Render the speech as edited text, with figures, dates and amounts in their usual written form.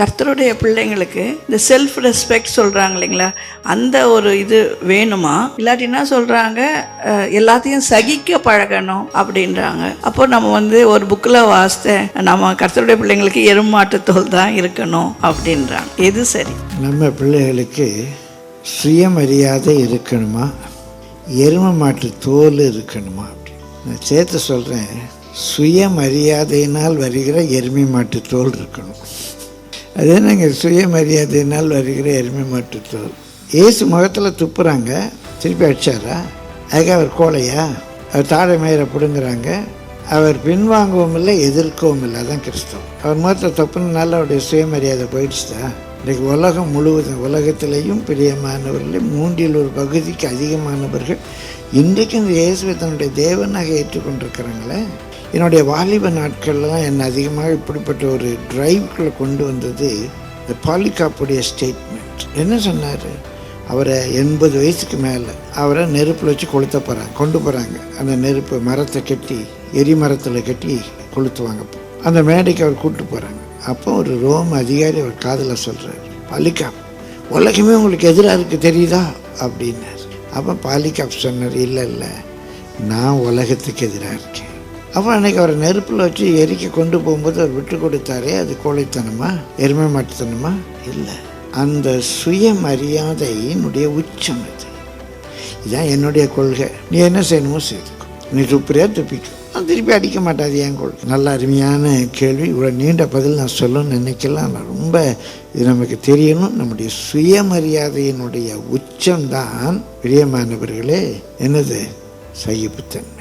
கர்த்தருடைய பிள்ளைங்களுக்கு இந்த செல்ஃப் ரெஸ்பெக்ட் சொல்கிறாங்க இல்லைங்களா, அந்த ஒரு இது வேணுமா? இல்லாட்டி என்ன சொல்கிறாங்க, எல்லாத்தையும் சகிக்க பழகணும் அப்படின்றாங்க. அப்போ நம்ம ஒரு புக்கில் வாசித்தேன், நம்ம கர்த்தருடைய பிள்ளைங்களுக்கு எருமாட்டுத்தோல் தான் இருக்கணும் அப்படின்றாங்க. எது சரி? நம்ம பிள்ளைகளுக்கு சுயமரியாதை இருக்கணுமா, எருமை மாட்டு தோல் இருக்கணுமா? அப்படி நான் சேர்த்து சொல்கிறேன், சுயமரியாதையினால் வருகிற எருமை மாட்டு தோல் இருக்கணும். அதே நாங்கள் சுயமரியாதையினால் வருகிற எருமை மாட்டு தோல். ஏசு முகத்தில் துப்புறாங்க, திருப்பி அடிச்சாரா? அதுக்காக அவர் கோலையா? அவர் தாழை மயிரை பிடுங்குறாங்க, அவர் பின்வாங்கவும் இல்லை எதிர்க்கவும் இல்லை. அதான் கிறிஸ்தவம். அவர் முகத்தில் தப்புனால அவருடைய சுயமரியாதை போயிடுச்சுதா? இன்றைக்கு உலகம் முழுவதும், உலகத்திலையும் பிரியமானவர்கள் 1/3 அதிகமானவர்கள் இன்றைக்கு இந்த இயேசுவை தன்னுடைய தேவனாக ஏற்றுக்கொண்டிருக்கிறாங்களே. என்னுடைய வாலிப நாட்கள்லாம் என்னை அதிகமாக இப்படிப்பட்ட ஒரு டிரைவுக்குள்ளே கொண்டு வந்தது இந்த பாலிகாப்புடைய ஸ்டேட்மெண்ட். என்ன சொன்னார்? அவரை 80 வயசுக்கு மேலே அவரை நெருப்பில் வச்சு கொண்டு போகிறாங்க. அந்த நெருப்பு மரத்தை கட்டி, எரிமரத்தில் கட்டி கொளுத்துவாங்க. அந்த மேடைக்கு அவர் கூப்பிட்டு போகிறாங்க. அப்போ ஒரு ரோம் அதிகாரி அவர் காதில் சொல்கிறார், பாலிகாப், உலகமே உங்களுக்கு எதிராக இருக்குது தெரியுதா அப்படின்னார். அப்போ பாலிகாப் சொன்னார், இல்லை நான் உலகத்துக்கு எதிராக இருக்கேன். அப்போ அன்றைக்கி அவரை நெருப்பில் வச்சு எரிக்க கொண்டு போகும்போது அவர் விட்டு கொடுத்தாரே, அது கோழைத்தனமா, எருமை மாட்டுத்தனமா? இல்லை, அந்த சுயமரியாதையினுடைய உச்சம் அது. இதுதான் என்னுடைய கொள்கை. நீ என்ன செய்யணுமோ செய்துக்கோ, நீ துப்புறியா துப்பிக்கும், நான் திருப்பி அடிக்க மாட்டாது என் கொள்கை. நல்ல அருமையான கேள்வி. இவ்வளோ நீண்ட பதில் நான் சொல்லணும்னு நினைக்கலாம். நான் ரொம்ப இது நமக்கு தெரியணும். நம்முடைய சுயமரியாதையினுடைய உச்சம்தான் பிரியமானவர்களே என்னது? சகிப்புத்தன்மை.